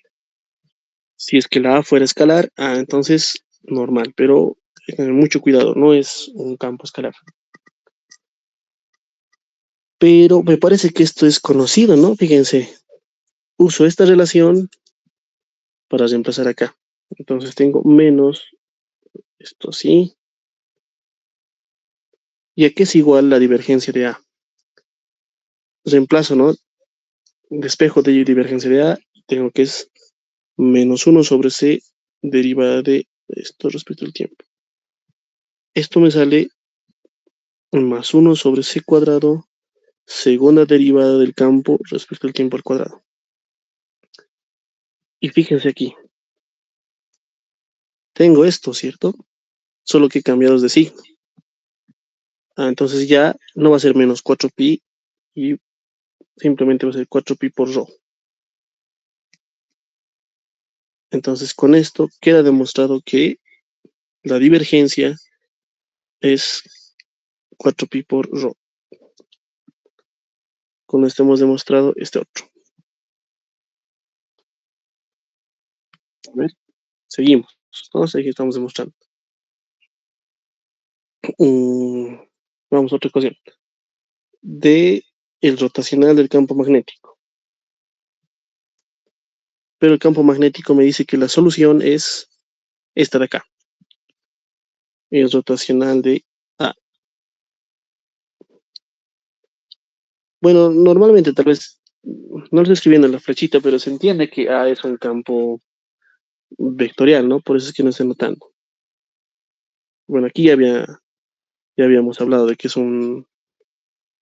[SPEAKER 1] Si es que la A fuera escalar, entonces normal, pero hay que tener mucho cuidado, no es un campo escalar. Pero me parece que esto es conocido, ¿no? Fíjense, uso esta relación para reemplazar acá. Entonces tengo menos esto, ¿sí? Y aquí es igual la divergencia de A. Reemplazo, ¿no? Despejo de divergencia de A, tengo que es menos 1 sobre C derivada de esto respecto al tiempo. Esto me sale más 1 sobre C cuadrado, segunda derivada del campo respecto al tiempo al cuadrado. Y fíjense aquí. Tengo esto, ¿cierto? Solo que cambiados de signo. Entonces ya no va a ser menos 4pi y simplemente va a ser 4pi por rho. Entonces con esto queda demostrado que la divergencia es 4pi por rho. Con esto hemos demostrado este otro. A ver, seguimos. Vamos a ver qué estamos demostrando. Vamos a otra ecuación. De el rotacional del campo magnético. Pero el campo magnético me dice que la solución es esta de acá. El rotacional de A. Bueno, normalmente tal vez no lo estoy escribiendo en la flechita, pero se entiende que A es un campo vectorial, ¿no? Por eso es que no estoy notando. Bueno, aquí ya habíamos hablado de que es un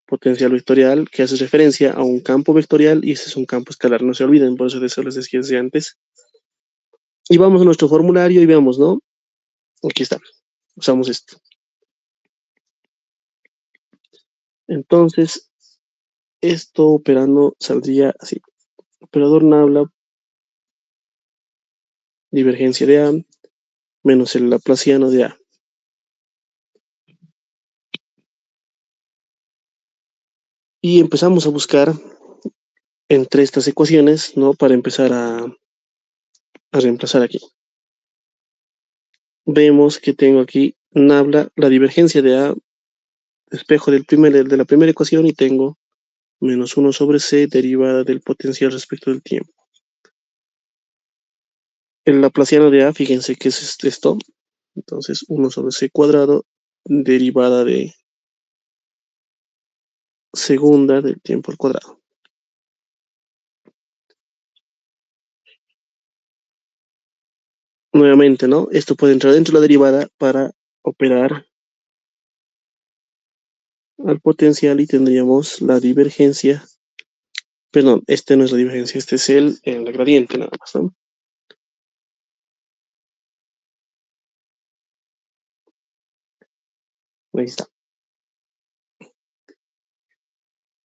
[SPEAKER 1] potencial vectorial que hace referencia a un campo vectorial y ese es un campo escalar, no se olviden, por eso de eso les decía desde antes. Y vamos a nuestro formulario y veamos, ¿no? Aquí está, usamos esto. Entonces, esto operando saldría así. Operador nabla, divergencia de A, menos el laplaciano de A. Y empezamos a buscar entre estas ecuaciones, ¿no? Para empezar a reemplazar aquí. Vemos que tengo aquí nabla, la divergencia de A, espejo de la primera ecuación y tengo menos 1 sobre C derivada del potencial respecto del tiempo. El laplaciano de A, fíjense que es esto, Entonces 1 sobre c cuadrado, derivada de segunda del tiempo al cuadrado. Nuevamente, ¿no? Esto puede entrar dentro de la derivada para operar al potencial y tendríamos la divergencia. Perdón, este no es la divergencia, este es el gradiente nada más, ¿no? Ahí está.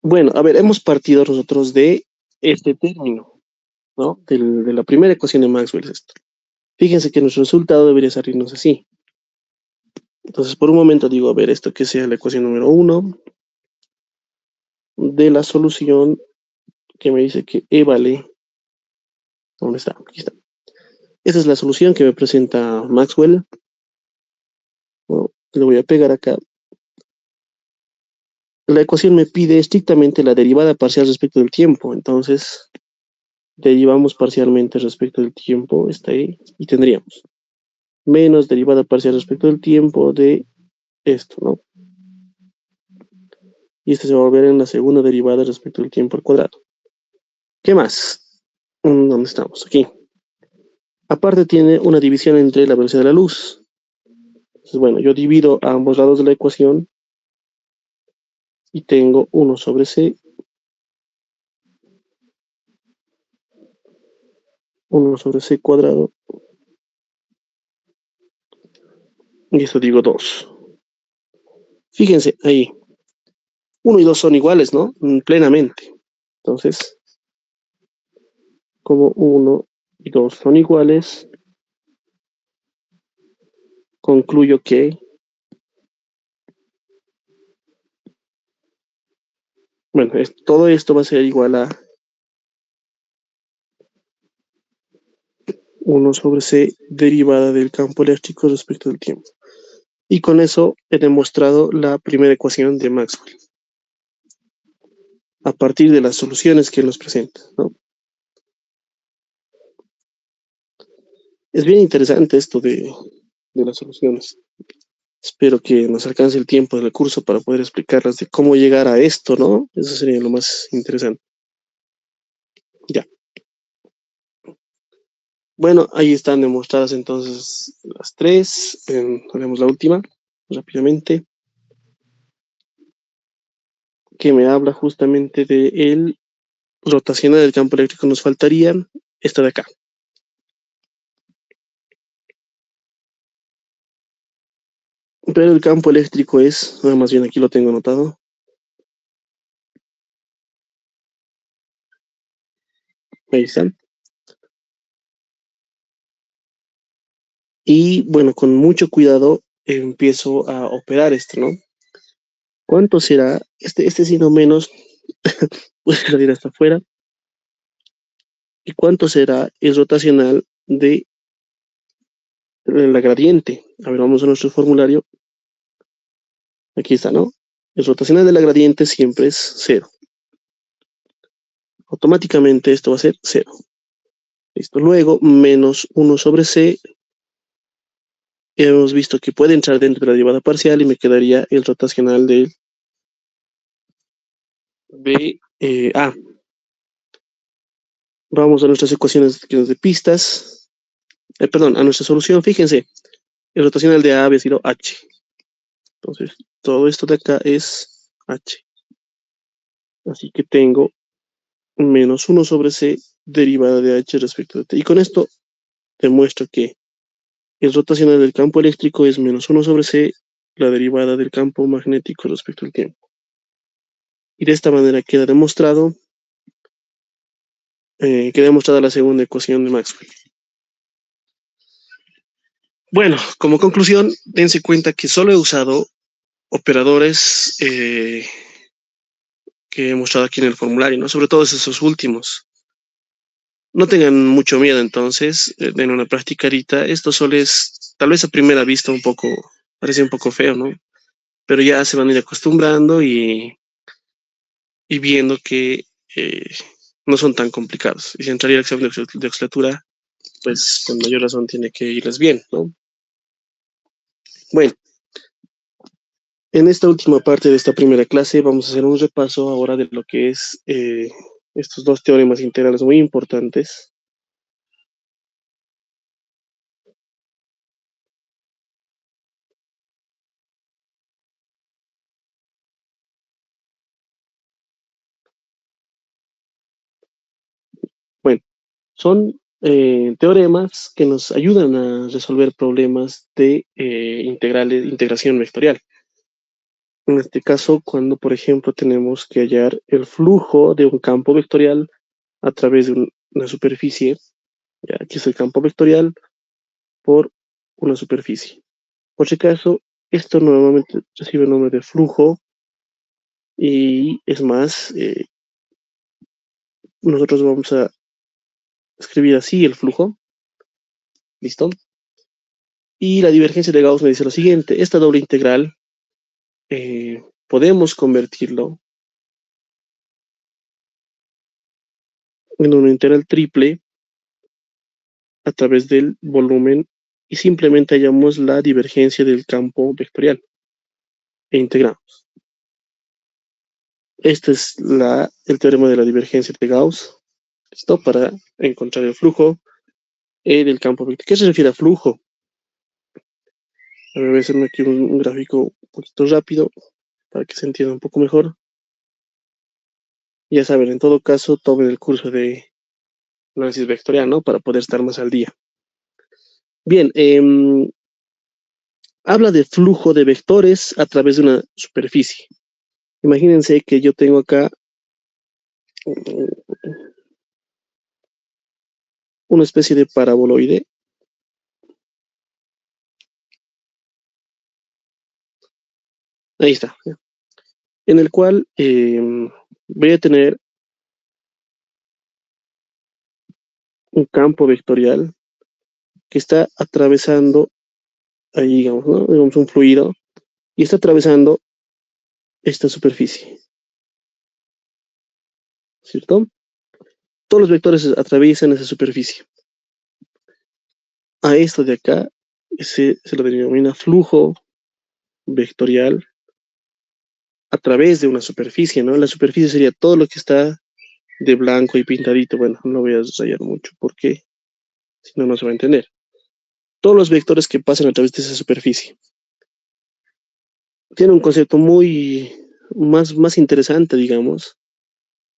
[SPEAKER 1] Bueno, a ver, hemos partido nosotros de este término, ¿no? De la primera ecuación de Maxwell es esto. Fíjense que nuestro resultado debería salirnos así. Entonces, por un momento digo, a ver, esto que sea la ecuación número 1 de la solución que me dice que E vale. ¿Dónde está? Aquí está. Esa es la solución que me presenta Maxwell. Bueno, le voy a pegar acá. La ecuación me pide estrictamente la derivada parcial respecto del tiempo. Entonces, derivamos parcialmente respecto del tiempo, está ahí, y tendríamos menos derivada parcial respecto del tiempo de esto, ¿no? Y esto se va a volver en la segunda derivada respecto del tiempo al cuadrado. ¿Qué más? ¿Dónde estamos? Aquí. Aparte tiene una división entre la velocidad de la luz. Entonces, bueno, yo divido a ambos lados de la ecuación y tengo 1 sobre c, 1 sobre c cuadrado, y esto digo 2. Fíjense, ahí, 1 y 2 son iguales, ¿no? Plenamente. Entonces, como 1 y 2 son iguales, concluyo que, bueno, todo esto va a ser igual a 1 sobre c derivada del campo eléctrico respecto del tiempo. Y con eso he demostrado la primera ecuación de Maxwell, a partir de las soluciones que nos presenta, ¿no? Es bien interesante esto de las soluciones. Espero que nos alcance el tiempo del curso para poder explicarlas de cómo llegar a esto, ¿no? Eso sería lo más interesante. Ya. Bueno, ahí están demostradas entonces las tres. Haremos la última rápidamente, que me habla justamente de el rotacional del campo eléctrico. Nos faltaría esta de acá. Pero el campo eléctrico es, más bien aquí lo tengo anotado. Ahí están. Y bueno, con mucho cuidado empiezo a operar esto, ¿no? ¿Cuánto será? Este siendo menos, puede salir hasta afuera. ¿Y cuánto será el rotacional de la gradiente? A ver, vamos a nuestro formulario. Aquí está, ¿no? El rotacional de la gradiente siempre es 0. Automáticamente esto va a ser 0. Listo. Luego, menos 1 sobre c. Hemos visto que puede entrar dentro de la derivada parcial y me quedaría el rotacional de A. Vamos a nuestras ecuaciones de pistas. Perdón, a nuestra solución. Fíjense, el rotacional de A había sido h. Entonces, todo esto de acá es h. Así que tengo menos 1 sobre c derivada de h respecto de t. Y con esto demuestro que el rotacional del campo eléctrico es menos 1 sobre c, la derivada del campo magnético respecto al tiempo. Y de esta manera queda demostrada la segunda ecuación de Maxwell. Bueno, como conclusión, dense cuenta que solo he usado operadores que he mostrado aquí en el formulario, ¿no? Sobre todo esos últimos. No tengan mucho miedo entonces, den una practicadita. Esto solo es, tal vez a primera vista parece un poco feo, ¿no? Pero ya se van a ir acostumbrando y viendo que no son tan complicados. Y si entraría el examen de oxidatura, pues con mayor razón tiene que irles bien, ¿no? Bueno, en esta última parte de esta primera clase vamos a hacer un repaso ahora de lo que es estos dos teoremas integrales muy importantes. Bueno, son teoremas que nos ayudan a resolver problemas de integración vectorial. En este caso, cuando, por ejemplo, tenemos que hallar el flujo de un campo vectorial a través de una superficie, ya aquí es el campo vectorial por una superficie. Por si acaso, esto normalmente recibe el nombre de flujo y es más, nosotros vamos a escribir así el flujo, ¿listo? Y la divergencia de Gauss me dice lo siguiente, esta doble integral podemos convertirlo en una integral triple a través del volumen y simplemente hallamos la divergencia del campo vectorial e integramos. Este es el teorema de la divergencia de Gauss, ¿listo? Para encontrar el flujo del campo vectorial. ¿Qué se refiere a flujo? A ver, voy a hacerme aquí un gráfico un poquito rápido para que se entienda un poco mejor. Ya saben, en todo caso, tomen el curso de análisis vectorial, ¿no? Para poder estar más al día. Bien, habla de flujo de vectores a través de una superficie. Imagínense que yo tengo acá una especie de paraboloide. Ahí está. En el cual voy a tener un campo vectorial que está atravesando, ahí digamos, ¿no? Digamos un fluido, y está atravesando esta superficie, ¿cierto? Todos los vectores atraviesan esa superficie. A esto de acá se lo denomina flujo vectorial a través de una superficie, ¿no? La superficie sería todo lo que está de blanco y pintadito. Bueno, no voy a rayar mucho porque si no, no se va a entender. Todos los vectores que pasan a través de esa superficie. Tiene un concepto más interesante, digamos.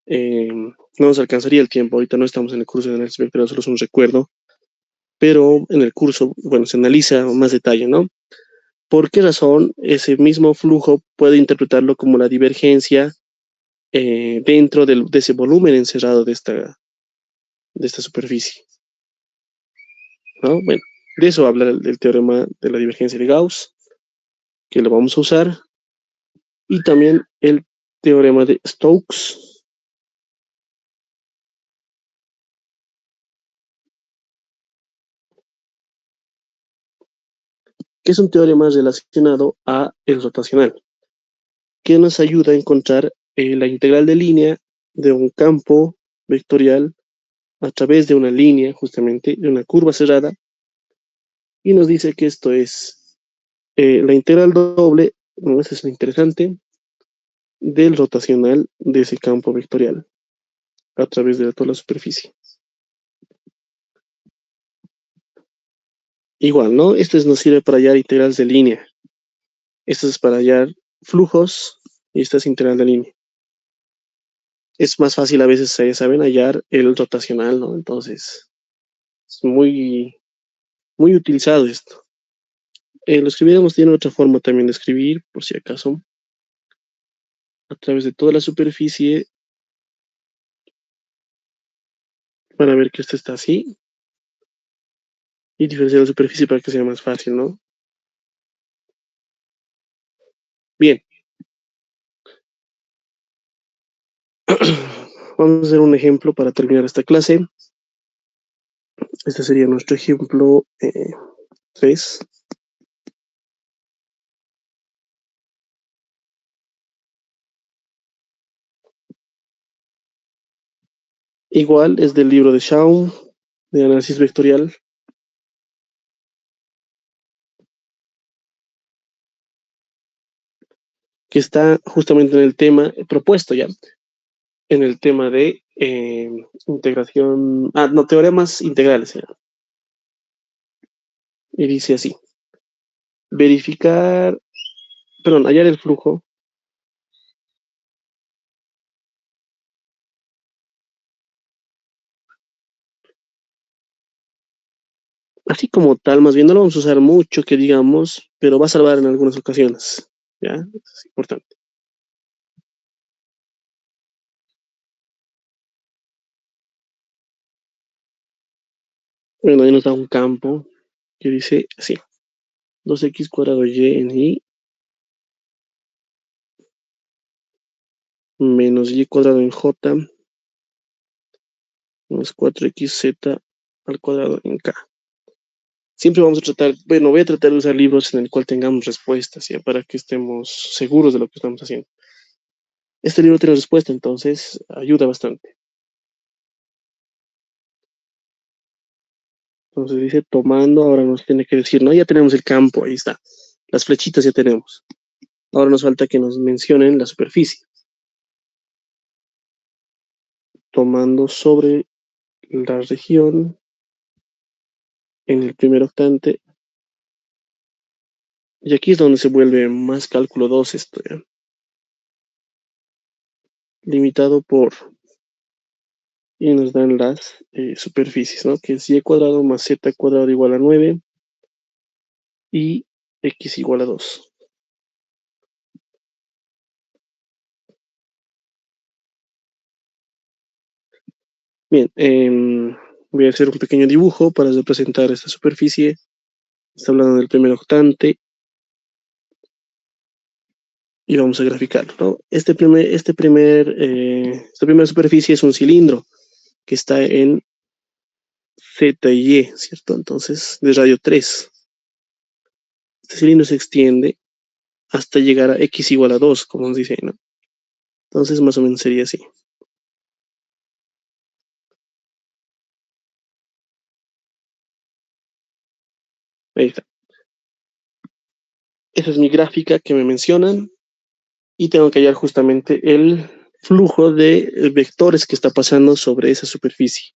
[SPEAKER 1] No nos alcanzaría el tiempo, ahorita no estamos en el curso de análisis vectorial, solo es un recuerdo, pero en el curso, bueno, se analiza más detalle, ¿no? ¿Por qué razón ese mismo flujo puede interpretarlo como la divergencia dentro de ese volumen encerrado de esta superficie? ¿No? Bueno, de eso habla el teorema de la divergencia de Gauss, que lo vamos a usar, y también el teorema de Stokes, que es un teorema relacionado a el rotacional, que nos ayuda a encontrar la integral de línea de un campo vectorial a través de una línea, justamente, de una curva cerrada, y nos dice que esto es la integral doble, no, eso es lo interesante, del rotacional de ese campo vectorial a través de toda la superficie. Igual, ¿no? Esto nos sirve para hallar integrales de línea. Esto es para hallar flujos y esta es integral de línea. Es más fácil a veces, ya saben, hallar el rotacional, ¿no? Entonces, es muy utilizado esto. Lo escribiremos, tiene otra forma también de escribir, por si acaso. A través de toda la superficie, van a ver que esto está así. Y diferenciar la superficie para que sea más fácil, ¿no? Bien. Vamos a hacer un ejemplo para terminar esta clase. Este sería nuestro ejemplo 3. Igual es del libro de Schaum, de análisis vectorial. que está justamente en el tema propuesto ya, en el tema de integración, no, teoremas integrales, ya. Y dice así, verificar, perdón, hallar el flujo así como tal, más bien no lo vamos a usar mucho, que digamos, pero va a salvar en algunas ocasiones, ¿ya? Es importante. Bueno, ahí nos da un campo que dice así, 2x cuadrado y en y menos y cuadrado en j más 4xz al cuadrado en k. Siempre vamos a tratar, bueno, voy a tratar de usar libros en el cual tengamos respuestas, ¿ya? Para que estemos seguros de lo que estamos haciendo. Este libro tiene respuesta, entonces ayuda bastante. Entonces dice, tomando, ahora nos tiene que decir, no, ya tenemos el campo, ahí está. Las flechitas ya tenemos. Ahora nos falta que nos mencionen la superficie. Tomando sobre la región en el primer octante. Y aquí es donde se vuelve más cálculo 2 esto, ¿ya? Limitado por, y nos dan las superficies, ¿no? Que es y cuadrado más z cuadrado igual a 9 y x igual a 2. Bien, voy a hacer un pequeño dibujo para representar esta superficie. Está hablando del primer octante y vamos a graficarlo, ¿no? Esta primera superficie es un cilindro que está en Z y Y, ¿cierto? Entonces, de radio 3. Este cilindro se extiende hasta llegar a X igual a 2, como nos dice ahí, ¿no? Entonces, más o menos sería así. Ahí está. Esa es mi gráfica que me mencionan y tengo que hallar justamente el flujo de vectores que está pasando sobre esa superficie.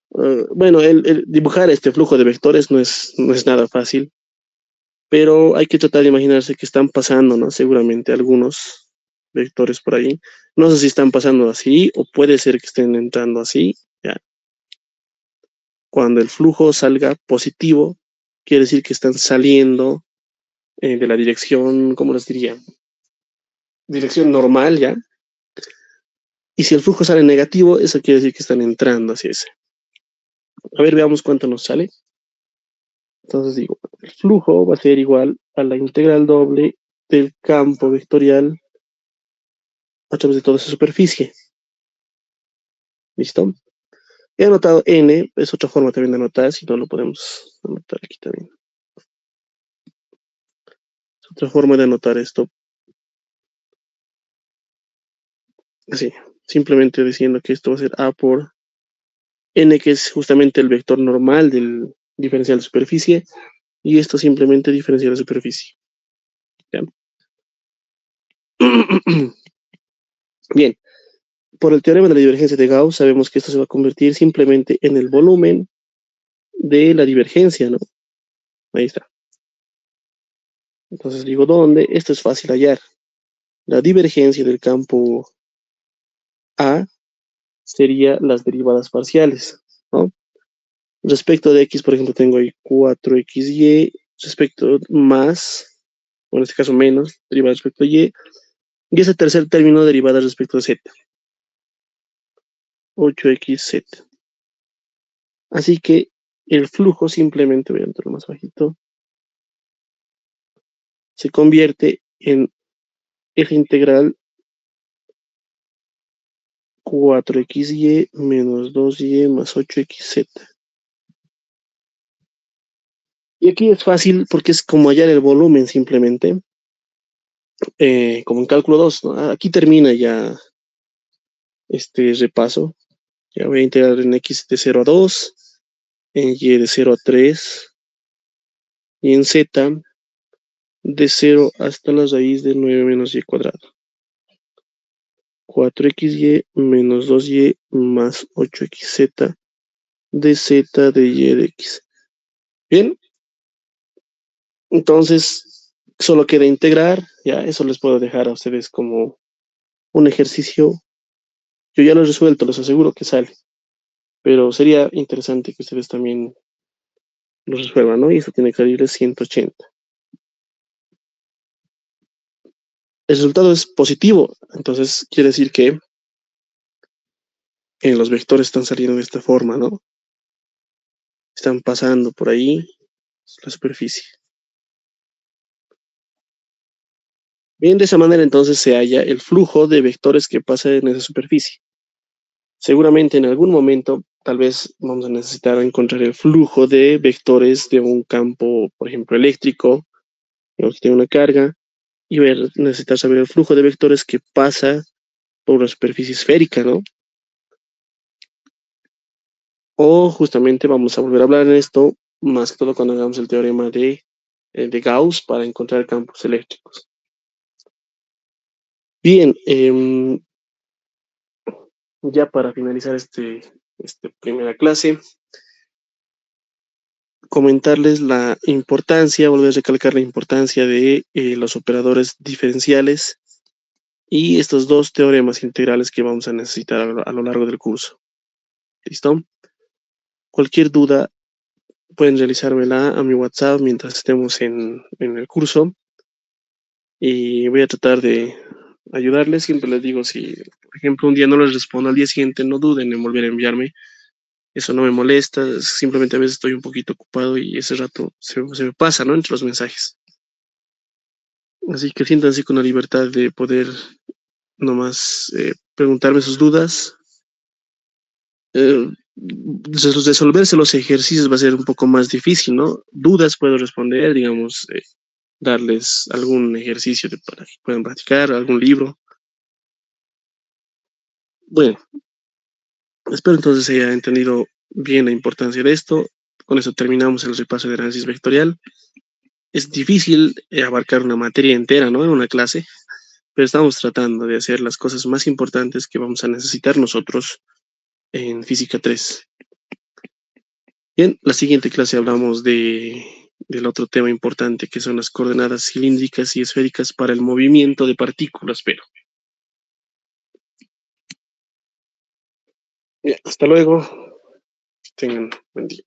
[SPEAKER 1] Bueno, el dibujar este flujo de vectores no es nada fácil, pero hay que tratar de imaginarse que están pasando, ¿no? Seguramente algunos vectores por ahí. No sé si están pasando así o puede ser que estén entrando así, ¿ya? Cuando el flujo salga positivo, quiere decir que están saliendo de la dirección, ¿cómo les diría? Dirección normal, ¿ya? Y si el flujo sale negativo, eso quiere decir que están entrando hacia ese. A ver, veamos cuánto nos sale. Entonces digo, el flujo va a ser igual a la integral doble del campo vectorial a través de toda esa superficie. ¿Listo? He anotado n, es otra forma también de anotar, si no lo podemos anotar aquí también. Es otra forma de anotar esto. Así, simplemente diciendo que esto va a ser a por n, que es justamente el vector normal del diferencial de superficie, y esto simplemente diferencial de superficie. ¿Ya? Bien, por el teorema de la divergencia de Gauss sabemos que esto se va a convertir simplemente en el volumen de la divergencia, ¿no? Ahí está. Entonces digo, ¿dónde? Esto es fácil hallar. La divergencia del campo A sería las derivadas parciales, ¿no? Respecto de x, por ejemplo, tengo ahí 4xy, respecto más, o en este caso menos, derivada respecto a y ese tercer término derivada respecto a z, 8xz. Así que el flujo simplemente, voy a entrar más bajito, se convierte en f integral 4xy menos 2y más 8xz. Y aquí es fácil porque es como hallar el volumen simplemente, como en cálculo 2, ¿no? Aquí termina ya este repaso. Ya voy a integrar en x de 0 a 2, en y de 0 a 3 y en z de 0 hasta la raíz de 9 menos y cuadrado. 4xy menos 2y más 8xz de z de y de x. Bien, entonces solo queda integrar, ya eso les puedo dejar a ustedes como un ejercicio. Yo ya lo he resuelto, les aseguro que sale, pero sería interesante que ustedes también lo resuelvan, ¿no? Y eso tiene que salir de 180. El resultado es positivo, entonces quiere decir que los vectores están saliendo de esta forma, ¿no? Están pasando por ahí la superficie. Bien, de esa manera entonces se halla el flujo de vectores que pasa en esa superficie. Seguramente en algún momento tal vez vamos a necesitar encontrar el flujo de vectores de un campo, por ejemplo, eléctrico, que tiene una carga, y necesitar saber el flujo de vectores que pasa por una superficie esférica, ¿no? O justamente vamos a volver a hablar en esto, más que todo cuando hagamos el teorema de Gauss para encontrar campos eléctricos. Bien, ya para finalizar esta primera clase, comentarles la importancia, volver a recalcar la importancia de los operadores diferenciales y estos dos teoremas integrales que vamos a necesitar a lo largo del curso. ¿Listo? Cualquier duda pueden realizármela a mi WhatsApp mientras estemos en el curso y voy a tratar de ayudarles. Siempre les digo, si por ejemplo un día no les respondo al día siguiente, no duden en volver a enviarme. Eso no me molesta, simplemente a veces estoy un poquito ocupado y ese rato se me pasa, ¿no? Entre los mensajes. Así que siéntanse con la libertad de poder nomás preguntarme sus dudas. Resolverse los ejercicios va a ser un poco más difícil, ¿no? Dudas puedo responder, digamos, darles algún ejercicio para que puedan practicar, algún libro. Bueno, espero entonces se haya entendido bien la importancia de esto. Con eso terminamos el repaso de análisis vectorial. Es difícil abarcar una materia entera, ¿no? En una clase, pero estamos tratando de hacer las cosas más importantes que vamos a necesitar nosotros en Física 3. Bien, la siguiente clase hablamos del otro tema importante que son las coordenadas cilíndricas y esféricas para el movimiento de partículas, pero bien, hasta luego, tengan buen día.